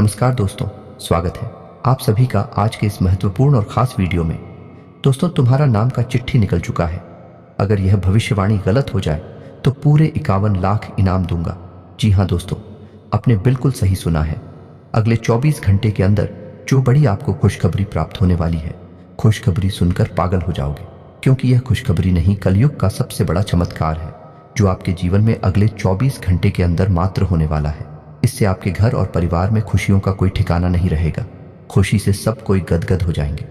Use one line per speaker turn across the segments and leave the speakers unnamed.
नमस्कार दोस्तों, स्वागत है आप सभी का आज के इस महत्वपूर्ण और खास वीडियो में। दोस्तों, तुम्हारा नाम का चिट्ठी निकल चुका है। अगर यह भविष्यवाणी गलत हो जाए तो पूरे 51 लाख इनाम दूंगा। जी हाँ दोस्तों, आपने बिल्कुल सही सुना है। अगले 24 घंटे के अंदर जो बड़ी आपको खुशखबरी प्राप्त होने वाली है, खुशखबरी सुनकर पागल हो जाओगे, क्योंकि यह खुशखबरी नहीं, कलयुग का सबसे बड़ा चमत्कार है जो आपके जीवन में अगले 24 घंटे के अंदर मात्र होने वाला है। इससे आपके घर और परिवार में खुशियों का कोई ठिकाना नहीं रहेगा। खुशी से सब कोई गदगद हो जाएंगे।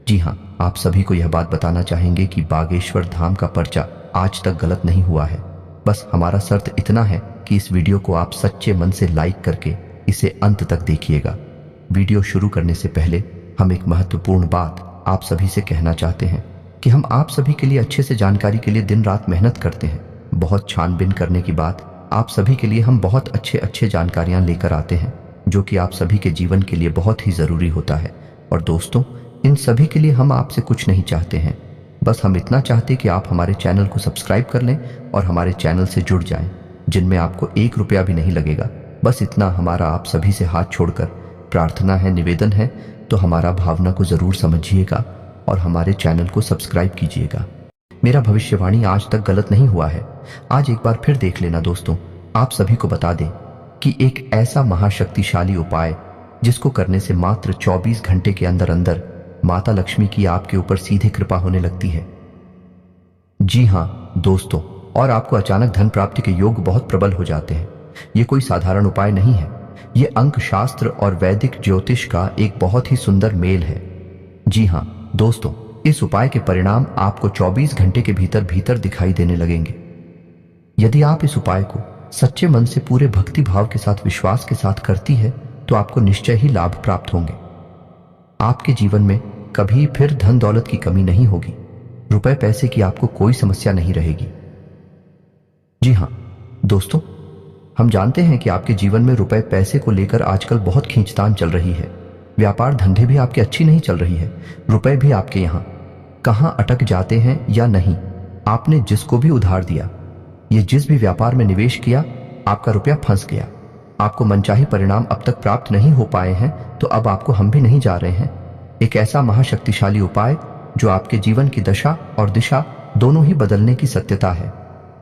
जी हाँ, आप सभी को यह बात बताना चाहेंगे कि बागेश्वर धाम का पर्चा आज तक गलत नहीं हुआ है। बस हमारा शर्त इतना है कि इस वीडियो को आप सच्चे मन से लाइक करके इसे अंत तक देखिएगा। वीडियो शुरू करने से पहले हम एक महत्वपूर्ण बात आप सभी से कहना चाहते हैं कि हम आप सभी के लिए अच्छे से जानकारी के लिए दिन रात मेहनत करते हैं। बहुत छानबीन करने के बाद आप सभी के लिए हम बहुत अच्छे जानकारियां लेकर आते हैं, जो कि आप सभी के जीवन के लिए बहुत ही ज़रूरी होता है। और दोस्तों, इन सभी के लिए हम आपसे कुछ नहीं चाहते हैं, बस हम इतना चाहते कि आप हमारे चैनल को सब्सक्राइब कर लें और हमारे चैनल से जुड़ जाएं, जिनमें आपको 1 रुपया भी नहीं लगेगा। बस इतना हमारा आप सभी से हाथ छोड़कर प्रार्थना है, निवेदन है। तो हमारा भावना को ज़रूर समझिएगा और हमारे चैनल को सब्सक्राइब कीजिएगा। मेरा भविष्यवाणी आज तक गलत नहीं हुआ है। आज एक बार फिर देख लेना दोस्तों। आप सभी को बता दें कि एक ऐसा महाशक्तिशाली उपाय जिसको करने से मात्र 24 घंटे के अंदर अंदर माता लक्ष्मी की आपके ऊपर सीधे कृपा होने लगती है। जी हाँ दोस्तों, और आपको अचानक धन प्राप्ति के योग बहुत प्रबल हो जाते हैं। ये कोई साधारण उपाय नहीं है, ये अंक शास्त्र और वैदिक ज्योतिष का एक बहुत ही सुंदर मेल है। जी हाँ दोस्तों, इस उपाय के परिणाम आपको 24 घंटे के भीतर भीतर दिखाई देने लगेंगे। यदि आप इस उपाय को सच्चे मन से पूरे भक्ति भाव के साथ, विश्वास के साथ करती है तो आपको निश्चय ही लाभ प्राप्त होंगे। आपके जीवन में कभी फिर धन दौलत की कमी नहीं होगी। रुपए पैसे की आपको कोई समस्या नहीं रहेगी। जी हाँ दोस्तों, हम जानते हैं कि आपके जीवन में रुपए पैसे को लेकर आजकल बहुत खींचतान चल रही है। व्यापार धंधे भी आपके अच्छी नहीं चल रही है। रुपए भी आपके यहाँ कहाँ अटक जाते हैं या नहीं। आपने जिसको भी उधार दिया, ये जिस भी व्यापार में निवेश किया, आपका रुपया फंस गया। आपको मनचाही परिणाम अब तक प्राप्त नहीं हो पाए हैं, तो अब आपको हम भी नहीं जा रहे हैं। एक ऐसा महाशक्तिशाली उपाय जो आपके जीवन की दशा और दिशा दोनों ही बदलने की सत्यता है।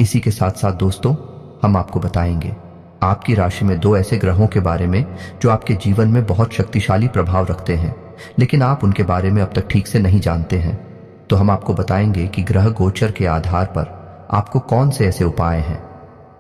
इसी के साथ साथ दोस्तों, हम आपको बताएंगे आपकी राशि में 2 ऐसे ग्रहों के बारे में जो आपके जीवन में बहुत शक्तिशाली प्रभाव रखते हैं, लेकिन आप उनके बारे में अब तक ठीक से नहीं जानते हैं। तो हम आपको बताएंगे कि ग्रह गोचर के आधार पर आपको कौन से ऐसे उपाय हैं।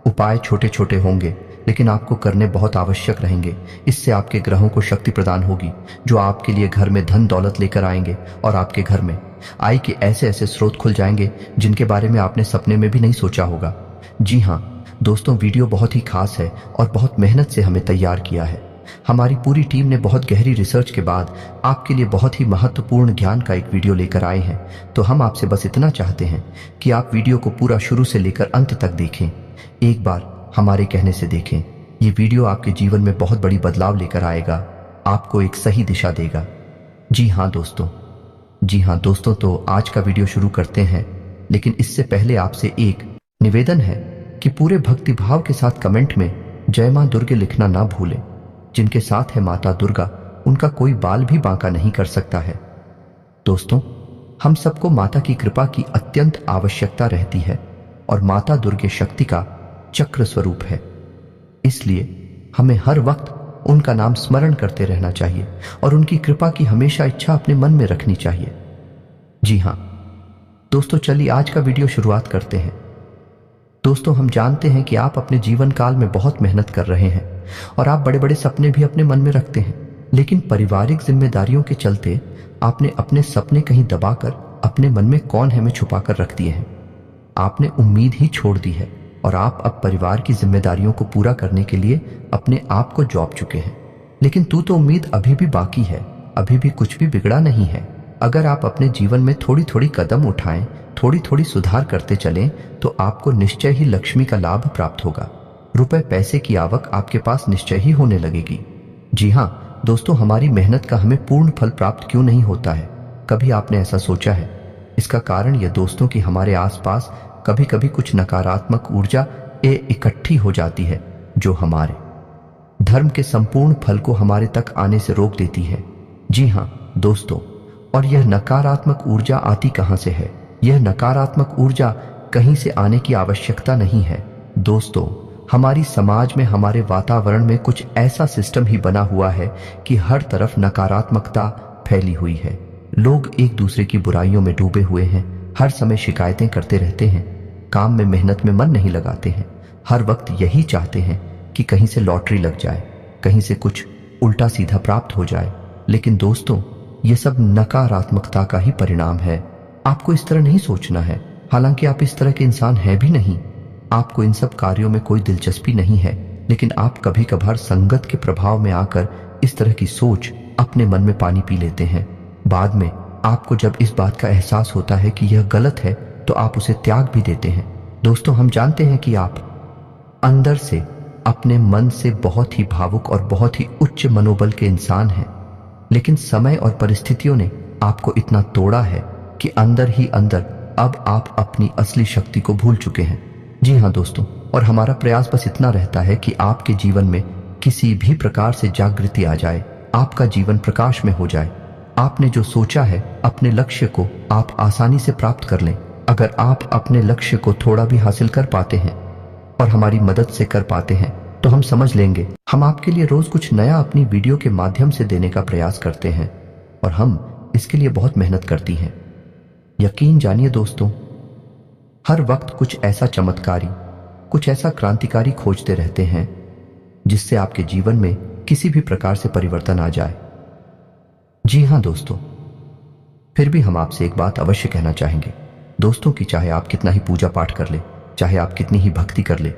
उपाय छोटे छोटे होंगे, लेकिन आपको करने बहुत आवश्यक रहेंगे। इससे आपके ग्रहों को शक्ति प्रदान होगी जो आपके लिए घर में धन दौलत लेकर आएंगे और आपके घर में आय के ऐसे ऐसे स्रोत खुल जाएंगे जिनके बारे में आपने सपने में भी नहीं सोचा होगा। जी हाँ दोस्तों, वीडियो बहुत ही खास है और बहुत मेहनत से हमें तैयार किया है। हमारी पूरी टीम ने बहुत गहरी रिसर्च के बाद आपके लिए बहुत ही महत्वपूर्ण ज्ञान का एक वीडियो लेकर आए हैं। तो हम आपसे बस इतना चाहते हैं कि आप वीडियो को पूरा शुरू से लेकर अंत तक देखें। एक बार हमारे कहने से देखें। ये वीडियो आपके जीवन में बहुत बड़ी बदलाव लेकर आएगा, आपको एक सही दिशा देगा। जी हाँ दोस्तों, तो आज का वीडियो शुरू करते हैं। लेकिन इससे पहले आपसे एक निवेदन है कि पूरे भक्ति भाव के साथ कमेंट में जय मां दुर्गे लिखना ना भूलें। जिनके साथ है माता दुर्गा, उनका कोई बाल भी बांका नहीं कर सकता है। दोस्तों, हम सबको माता की कृपा की अत्यंत आवश्यकता रहती है और माता दुर्गे शक्ति का चक्र स्वरूप है। इसलिए हमें हर वक्त उनका नाम स्मरण करते रहना चाहिए और उनकी कृपा की हमेशा इच्छा अपने मन में रखनी चाहिए। जी हाँ दोस्तों, चलिए आज का वीडियो शुरुआत करते हैं। दोस्तों, हम जानते हैं कि आप अपने जीवन काल में बहुत मेहनत कर रहे हैं और आप बड़े बड़े सपने भी अपने मन में रखते हैं, लेकिन पारिवारिक जिम्मेदारियों के चलते आपने अपने सपने कहीं दबाकर अपने मन में कौन है में छुपाकर रख दिए हैं। आपने उम्मीद ही छोड़ दी है और आप अब परिवार की जिम्मेदारियों को पूरा करने के लिए अपने आप को जॉब चुके हैं। लेकिन तो उम्मीद अभी भी बाकी है, अभी भी कुछ भी बिगड़ा नहीं है। अगर आप अपने जीवन में थोड़ी थोड़ी कदम उठाएं, थोड़ी थोड़ी सुधार करते चलें, तो आपको निश्चय ही लक्ष्मी का लाभ प्राप्त होगा। रुपए पैसे की आवक आपके पास निश्चय ही होने लगेगी। जी हाँ दोस्तों, हमारी मेहनत का हमें पूर्ण फल प्राप्त क्यों नहीं होता है? कभी आपने ऐसा सोचा है? इसका कारण यह दोस्तों कि हमारे आसपास कभी कभी कुछ नकारात्मक ऊर्जा इकट्ठी हो जाती है जो हमारे धर्म के संपूर्ण फल को हमारे तक आने से रोक देती है। जी हाँ दोस्तों, और यह नकारात्मक ऊर्जा आती कहां से है? यह नकारात्मक ऊर्जा कहीं से आने की आवश्यकता नहीं है दोस्तों। हमारी समाज में, हमारे वातावरण में कुछ ऐसा सिस्टम ही बना हुआ है कि हर तरफ नकारात्मकता फैली हुई है। लोग एक दूसरे की बुराइयों में डूबे हुए हैं, हर समय शिकायतें करते रहते हैं, काम में मेहनत में मन नहीं लगाते हैं, हर वक्त यही चाहते हैं कि कहीं से लॉटरी लग जाए, कहीं से कुछ उल्टा सीधा प्राप्त हो जाए। लेकिन दोस्तों, ये सब नकारात्मकता का ही परिणाम है। आपको इस तरह नहीं सोचना है, हालांकि आप इस तरह के इंसान हैं भी नहीं। आपको इन सब कार्यों में कोई दिलचस्पी नहीं है, लेकिन आप कभी कभार संगत के प्रभाव में आकर इस तरह की सोच अपने मन में पानी पी लेते हैं। बाद में आपको जब इस बात का एहसास होता है कि यह गलत है, तो आप उसे त्याग भी देते हैं। दोस्तों, हम जानते हैं कि आप अंदर से, अपने मन से बहुत ही भावुक और बहुत ही उच्च मनोबल के इंसान हैं, लेकिन समय और परिस्थितियों ने आपको इतना तोड़ा है कि अंदर ही अंदर अब आप अपनी असली शक्ति को भूल चुके हैं। जी हाँ दोस्तों, और हमारा प्रयास बस इतना रहता है कि आपके जीवन में किसी भी प्रकार से जागृति आ जाए, आपका जीवन प्रकाश में हो जाए। आपने जो सोचा है, अपने लक्ष्य को आप आसानी से प्राप्त कर लें। अगर आप अपने लक्ष्य को थोड़ा भी हासिल कर पाते हैं और हमारी मदद से कर पाते हैं, तो हम समझ लेंगे। हम आपके लिए रोज कुछ नया अपनी वीडियो के माध्यम से देने का प्रयास करते हैं, और हम इसके लिए बहुत मेहनत करती हैं। यकीन जानिए दोस्तों, हर वक्त कुछ ऐसा चमत्कारी, कुछ ऐसा क्रांतिकारी खोजते रहते हैं जिससे आपके जीवन में किसी भी प्रकार से परिवर्तन आ जाए। जी हाँ दोस्तों, फिर भी हम आपसे एक बात अवश्य कहना चाहेंगे दोस्तों, कि चाहे आप कितना ही पूजा पाठ कर ले, चाहे आप कितनी ही भक्ति कर ले,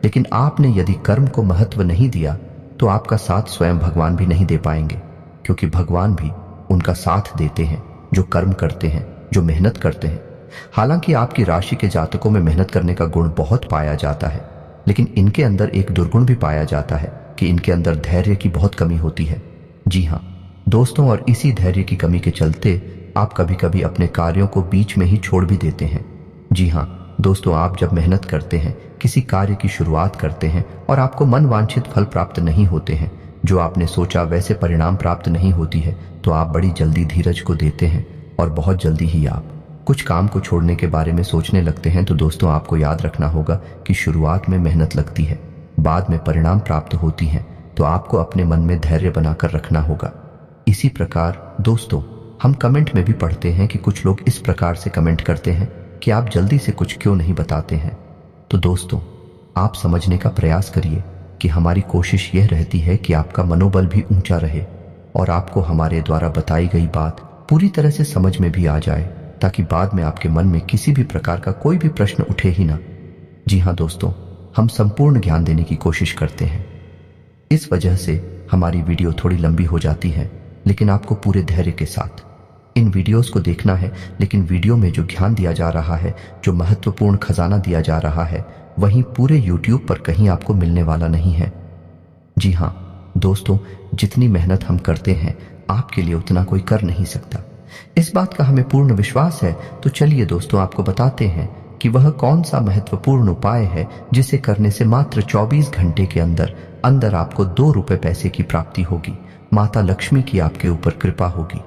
लेकिन आपने यदि कर्म को महत्व नहीं दिया, तो आपका साथ स्वयं भगवान भी नहीं दे पाएंगे, क्योंकि भगवान भी उनका साथ देते हैं जो कर्म करते हैं, जो मेहनत करते हैं। हालांकि आपकी राशि के जातकों में मेहनत करने का गुण बहुत पाया जाता है, लेकिन इनके अंदर एक दुर्गुण भी पाया जाता है कि इनके अंदर धैर्य की बहुत कमी होती है। जी हाँ दोस्तों, और इसी धैर्य की कमी के चलते आप कभी कभी अपने कार्यों को बीच में ही छोड़ भी देते हैं। जी हाँ दोस्तों, आप जब मेहनत करते हैं, किसी कार्य की शुरुआत करते हैं और आपको मन वांछित फल प्राप्त नहीं होते हैं, जो आपने सोचा वैसे परिणाम प्राप्त नहीं होती है, तो आप बड़ी जल्दी धीरज को देते हैं और बहुत जल्दी ही आप कुछ काम को छोड़ने के बारे में सोचने लगते हैं। तो दोस्तों, आपको याद रखना होगा कि शुरुआत में मेहनत लगती है, बाद में परिणाम प्राप्त होती हैं, तो आपको अपने मन में धैर्य बनाकर रखना होगा। इसी प्रकार दोस्तों, हम कमेंट में भी पढ़ते हैं कि कुछ लोग इस प्रकार से कमेंट करते हैं कि आप जल्दी से कुछ क्यों नहीं बताते हैं। तो दोस्तों, आप समझने का प्रयास करिए कि हमारी कोशिश यह रहती है कि आपका मनोबल भी ऊंचा रहे और आपको हमारे द्वारा बताई गई बात पूरी तरह से समझ में भी आ जाए, ताकि बाद में आपके मन में किसी भी प्रकार का कोई भी प्रश्न उठे ही ना। जी हाँ दोस्तों, हम संपूर्ण ज्ञान देने की कोशिश करते हैं। इस वजह से हमारी वीडियो थोड़ी लंबी हो जाती है, लेकिन आपको पूरे धैर्य के साथ इन वीडियोस को देखना है। लेकिन वीडियो में जो ज्ञान दिया जा रहा है, जो महत्वपूर्ण खजाना दिया जा रहा है, वहीं पूरे यूट्यूब पर कहीं आपको मिलने वाला नहीं है। जी हाँ दोस्तों, जितनी मेहनत हम करते हैं, आपके लिए उतना कोई कर नहीं सकता। इस बात का हमें पूर्ण विश्वास है। तो चलिए दोस्तों, आपको बताते हैं कि वह कौन सा महत्वपूर्ण उपाय है जिसे करने से मात्र 24 घंटे के अंदर अंदर आपको 2 रुपए पैसे की प्राप्ति होगी, माता लक्ष्मी की आपके ऊपर कृपा होगी।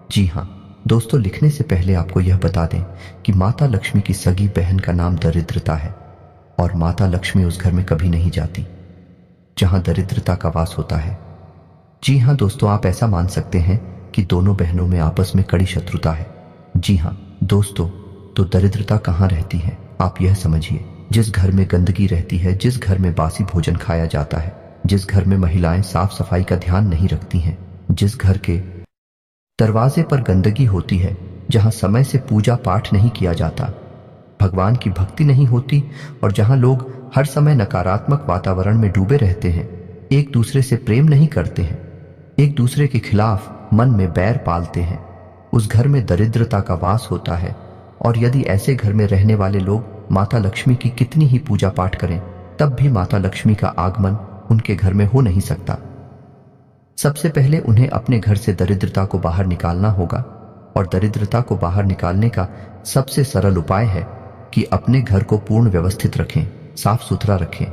जी हाँ दोस्तों, लिखने से पहले आपको यह बता दें कि माता लक्ष्मी की सगी बहन का नाम दरिद्रता है, और माता लक्ष्मी उस घर में कभी नहीं जाती जहां दरिद्रता का वास होता है। जी हाँ दोस्तों, आप ऐसा मान सकते हैं कि दोनों बहनों में आपस में कड़ी शत्रुता है। जी हाँ दोस्तों, तो दरिद्रता कहाँ रहती है? आप यह समझिए, जिस घर में गंदगी रहती है, जिस घर में बासी भोजन खाया जाता है, जिस घर में महिलाएं साफ सफाई का ध्यान नहीं रखती हैं, जिस घर के दरवाजे पर गंदगी होती है, जहां समय से पूजा पाठ नहीं किया जाता, भगवान की भक्ति नहीं होती, और जहां लोग हर समय नकारात्मक वातावरण में डूबे रहते हैं, एक दूसरे से प्रेम नहीं करते हैं, एक दूसरे के खिलाफ मन में बैर पालते हैं, उस घर में दरिद्रता का वास होता है। और यदि ऐसे घर में रहने वाले लोग माता लक्ष्मी की कितनी ही पूजा पाठ करें, तब भी माता लक्ष्मी का आगमन उनके घर में हो नहीं सकता। सबसे पहले उन्हें अपने घर से दरिद्रता को बाहर निकालना होगा, और दरिद्रता को बाहर निकालने का सबसे सरल उपाय है कि अपने घर को पूर्ण व्यवस्थित रखें, साफ सुथरा रखें,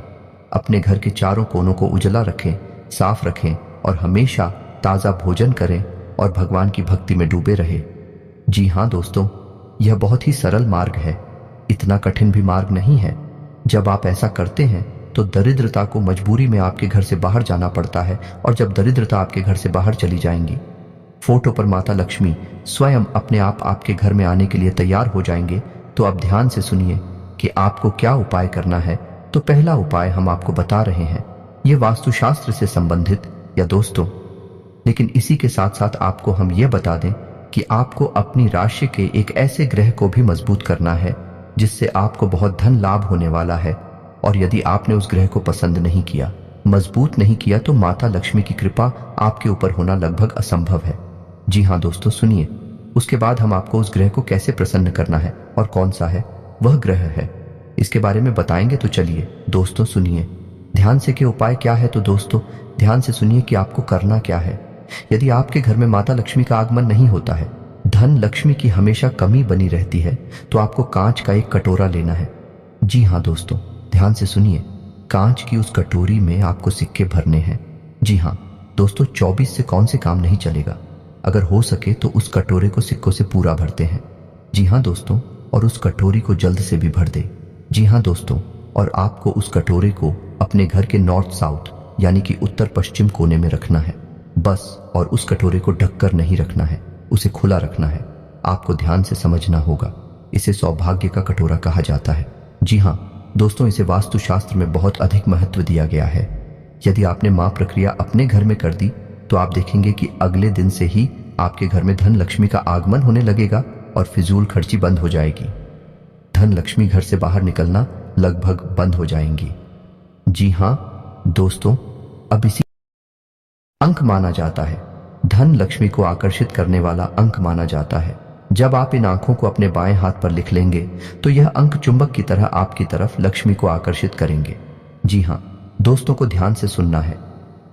अपने घर के चारों कोनों को उजला रखें, साफ रखें और हमेशा ताज़ा भोजन करें और भगवान की भक्ति में डूबे रहे। जी हाँ दोस्तों, यह बहुत ही सरल मार्ग है, इतना कठिन भी मार्ग नहीं है। जब आप ऐसा करते हैं तो दरिद्रता को मजबूरी में आपके घर से बाहर जाना पड़ता है, और जब दरिद्रता आपके घर से बाहर चली जाएंगी, फोटो पर माता लक्ष्मी स्वयं अपने आप आपके घर में आने के लिए तैयार हो जाएंगे। तो अब ध्यान से सुनिए कि आपको क्या उपाय करना है। तो पहला उपाय हम आपको बता रहे हैं, ये वास्तुशास्त्र से संबंधित या दोस्तों, लेकिन इसी के साथ साथ आपको हम ये बता दें कि आपको अपनी राशि के एक ऐसे ग्रह को भी मजबूत करना है जिससे आपको बहुत धन लाभ होने वाला है। और यदि आपने उस ग्रह को पसंद नहीं किया, मजबूत नहीं किया, तो माता लक्ष्मी की कृपा आपके ऊपर होना लगभग असंभव है। जी हाँ दोस्तों सुनिए, उसके बाद हम आपको उस ग्रह को कैसे प्रसन्न करना है और कौन सा है वह ग्रह है, इसके बारे में बताएंगे। तो चलिए दोस्तों सुनिए ध्यान से कि उपाय क्या है। तो दोस्तों ध्यान से सुनिए कि आपको करना क्या है। यदि आपके घर में माता लक्ष्मी का आगमन नहीं होता है, धन लक्ष्मी की हमेशा कमी बनी रहती है, तो आपको कांच का एक कटोरा लेना है। जी हाँ दोस्तों ध्यान से सुनिए, कांच की उस कटोरी में आपको सिक्के भरने हैं। जी हाँ दोस्तों, 24 से कौन से काम नहीं चलेगा, अगर हो सके तो उस कटोरे को सिक्कों से पूरा भरते हैं। जी हाँ दोस्तों, और उस कटोरी को जल्द से भी भर दे। जी हाँ दोस्तों, और आपको उस कटोरे को अपने घर के नॉर्थ साउथ यानी कि उत्तर पश्चिम कोने में रखना है बस। और उस कटोरे को ढककर नहीं रखना है, उसे खुला रखना है। आपको ध्यान से समझना होगा, इसे सौभाग्य का कटोरा कहा जाता है। जी हाँ दोस्तों, इसे वास्तुशास्त्र में बहुत अधिक महत्व दिया गया है। यदि आपने मां प्रक्रिया अपने घर में कर दी तो आप देखेंगे कि अगले दिन से ही आपके घर में धन लक्ष्मी का आगमन होने लगेगा और फिजूल खर्ची बंद हो जाएगी। धन लक्ष्मी घर से बाहर निकलना लगभग बंद हो जाएंगी। जी हाँ दोस्तों, अब इसी अंक माना जाता है, धन लक्ष्मी को आकर्षित करने वाला अंक माना जाता है। जब आप इन आंखों को अपने बाएं हाथ पर लिख लेंगे तो यह अंक चुंबक की तरह आपकी तरफ लक्ष्मी को आकर्षित करेंगे। जी हाँ दोस्तों को ध्यान से सुनना है,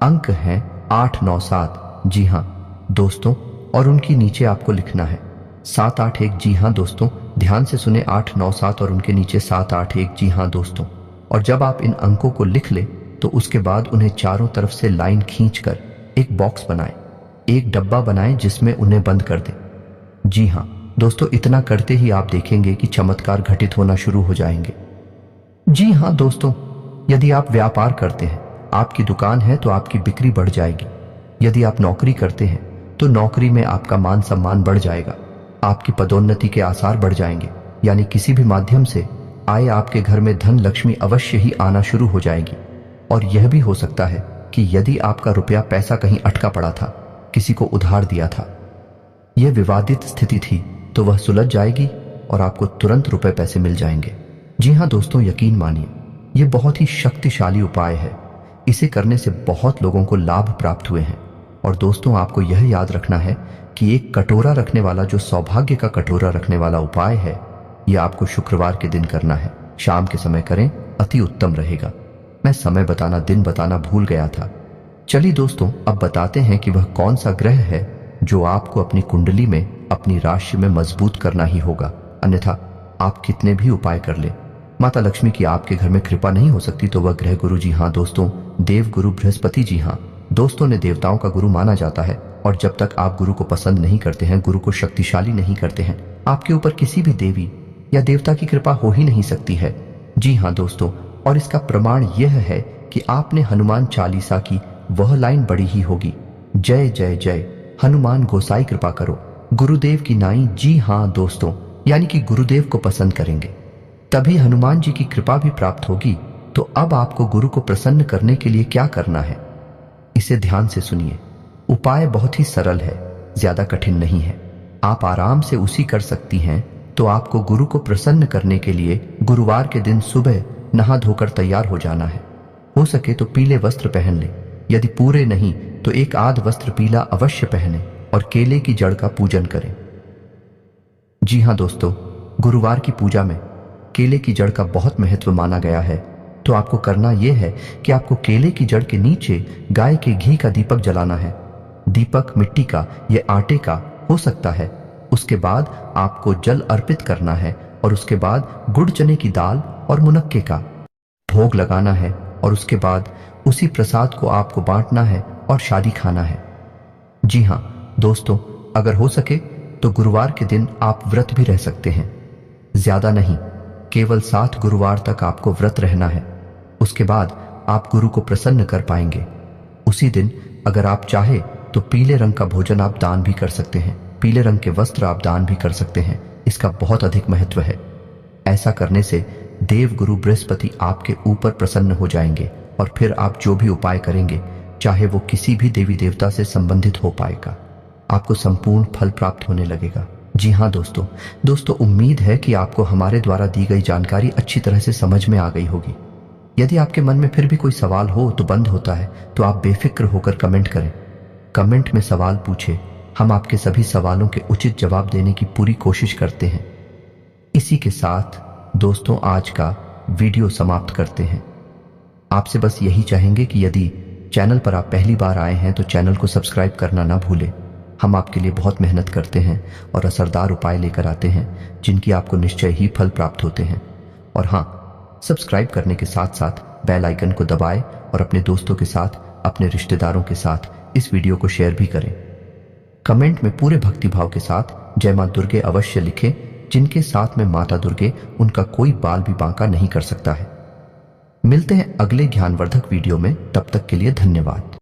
अंक हैं 8 9 7। जी हाँ दोस्तों, और उनकी नीचे आपको लिखना है 7 8 1। जी हाँ दोस्तों, ध्यान से सुने, 8 9 7 और उनके नीचे 7 8 1। जी हाँ दोस्तों, और जब आप इन अंकों को लिख ले तो उसके बाद उन्हें चारों तरफ से लाइन खींचकर एक बॉक्स बनाएं, एक डब्बा बनाएं जिसमें उन्हें बंद कर दें। जी हाँ दोस्तों, इतना करते ही आप देखेंगे कि चमत्कार घटित होना शुरू हो जाएंगे। जी हाँ दोस्तों, यदि आप व्यापार करते हैं, आपकी दुकान है, तो आपकी बिक्री बढ़ जाएगी। यदि आप नौकरी करते हैं तो नौकरी में आपका मान सम्मान बढ़ जाएगा, आपकी पदोन्नति के आसार बढ़ जाएंगे, यानी किसी भी माध्यम से आए आपके घर में धन लक्ष्मी अवश्य ही आना शुरू हो जाएगी। और यह भी हो सकता है कि यदि आपका रुपया पैसा कहीं अटका पड़ा था, किसी को उधार दिया था, यह विवादित स्थिति थी, तो वह सुलझ जाएगी और आपको तुरंत रुपए पैसे मिल जाएंगे। जी हाँ दोस्तों, यकीन मानिए, यह बहुत ही शक्तिशाली उपाय है। इसे करने से बहुत लोगों को लाभ प्राप्त हुए हैं। और दोस्तों आपको यह याद रखना है कि एक कटोरा रखने वाला, जो सौभाग्य का कटोरा रखने वाला उपाय है, यह आपको शुक्रवार के दिन करना है। शाम के समय करें, अति उत्तम रहेगा। मैं समय बताना, दिन बताना भूल गया था। चलिए दोस्तों, अब बताते हैं कि वह कौन सा ग्रह है जो आपको अपनी कुंडली में, अपनी राशि में मजबूत करना ही होगा। अन्यथा आप कितने भी उपाय कर ले, माता लक्ष्मी की आपके घर में कृपा नहीं हो सकती। तो वह ग्रह गुरु, जी हाँ दोस्तों, देव गुरु बृहस्पति। जी हाँ दोस्तों, ने देवताओं का गुरु माना जाता है, और जब तक आप गुरु को पसंद नहीं करते हैं, गुरु को शक्तिशाली नहीं करते हैं, आपके ऊपर किसी भी देवी या देवता की कृपा हो ही नहीं सकती है। जी हाँ दोस्तों, और इसका प्रमाण यह है कि आपने हनुमान चालीसा की वह लाइन पढ़ी ही होगी, जय जय जय हनुमान गोसाई कृपा करो गुरुदेव की नाई। जी हाँ दोस्तों, यानी कि गुरुदेव को पसंद करेंगे तभी हनुमान जी की कृपा भी प्राप्त होगी। तो अब आपको गुरु को प्रसन्न करने के लिए क्या करना है, इसे ध्यान से सुनिए। उपाय बहुत ही सरल है, ज्यादा कठिन नहीं है, आप आराम से उसी कर सकती हैं। तो आपको गुरु को प्रसन्न करने के लिए गुरुवार के दिन सुबह नहा धोकर तैयार हो जाना है। हो सके तो पीले वस्त्र पहन लें, यदि पूरे नहीं तो एक आध वस्त्र पीला अवश्य पहने और केले की जड़ का पूजन करें। जी हाँ दोस्तों, गुरुवार की पूजा में केले की जड़ का बहुत महत्व माना गया है। तो आपको करना यह है कि आपको केले की जड़ के नीचे गाय के घी का दीपक जलाना है। दीपक मिट्टी का या आटे का हो सकता है। उसके बाद आपको जल अर्पित करना है और उसके बाद गुड़ चने की दाल और मुनक्के का भोग लगाना है। और उसके बाद उसी प्रसाद को आपको बांटना है और शादी खाना है। जी हाँ दोस्तों, अगर हो सके तो गुरुवार के दिन आप व्रत भी रह सकते हैं। ज्यादा नहीं, केवल 7 गुरुवार तक आपको व्रत रहना है। उसके बाद आप गुरु को प्रसन्न कर पाएंगे। उसी दिन अगर आप चाहे तो पीले रंग का भोजन आप दान भी कर सकते हैं, पीले रंग के वस्त्र आप दान भी कर सकते हैं। इसका बहुत अधिक महत्व है। ऐसा करने से देव गुरु बृहस्पति आपके ऊपर प्रसन्न हो जाएंगे और फिर आप जो भी उपाय करेंगे, चाहे वो किसी भी देवी देवता से संबंधित हो पाएगा, आपको संपूर्ण फल प्राप्त होने लगेगा। जी हाँ दोस्तों, उम्मीद है कि आपको हमारे द्वारा दी गई जानकारी अच्छी तरह से समझ में आ गई होगी। यदि आपके मन में फिर भी कोई सवाल हो तो बंद होता है तो आप बेफिक्र होकर कमेंट करें। कमेंट में सवाल पूछे, हम आपके सभी सवालों के उचित जवाब देने की पूरी कोशिश करते हैं। इसी के साथ दोस्तों आज का वीडियो समाप्त करते हैं। आपसे बस यही चाहेंगे कि यदि चैनल पर आप पहली बार आए हैं तो चैनल को सब्सक्राइब करना ना भूलें। हम आपके लिए बहुत मेहनत करते हैं और असरदार उपाय लेकर आते हैं जिनकी आपको निश्चय ही फल प्राप्त होते हैं। और हाँ, सब्सक्राइब करने के साथ साथ बेल आइकन को दबाएं और अपने दोस्तों के साथ, अपने रिश्तेदारों के साथ इस वीडियो को शेयर भी करें। कमेंट में पूरे भक्तिभाव के साथ जय मां दुर्गे अवश्य लिखें। जिनके साथ में माता दुर्गे, उनका कोई बाल भी बांका नहीं कर सकता है। मिलते हैं अगले ज्ञानवर्धक वीडियो में, तब तक के लिए धन्यवाद।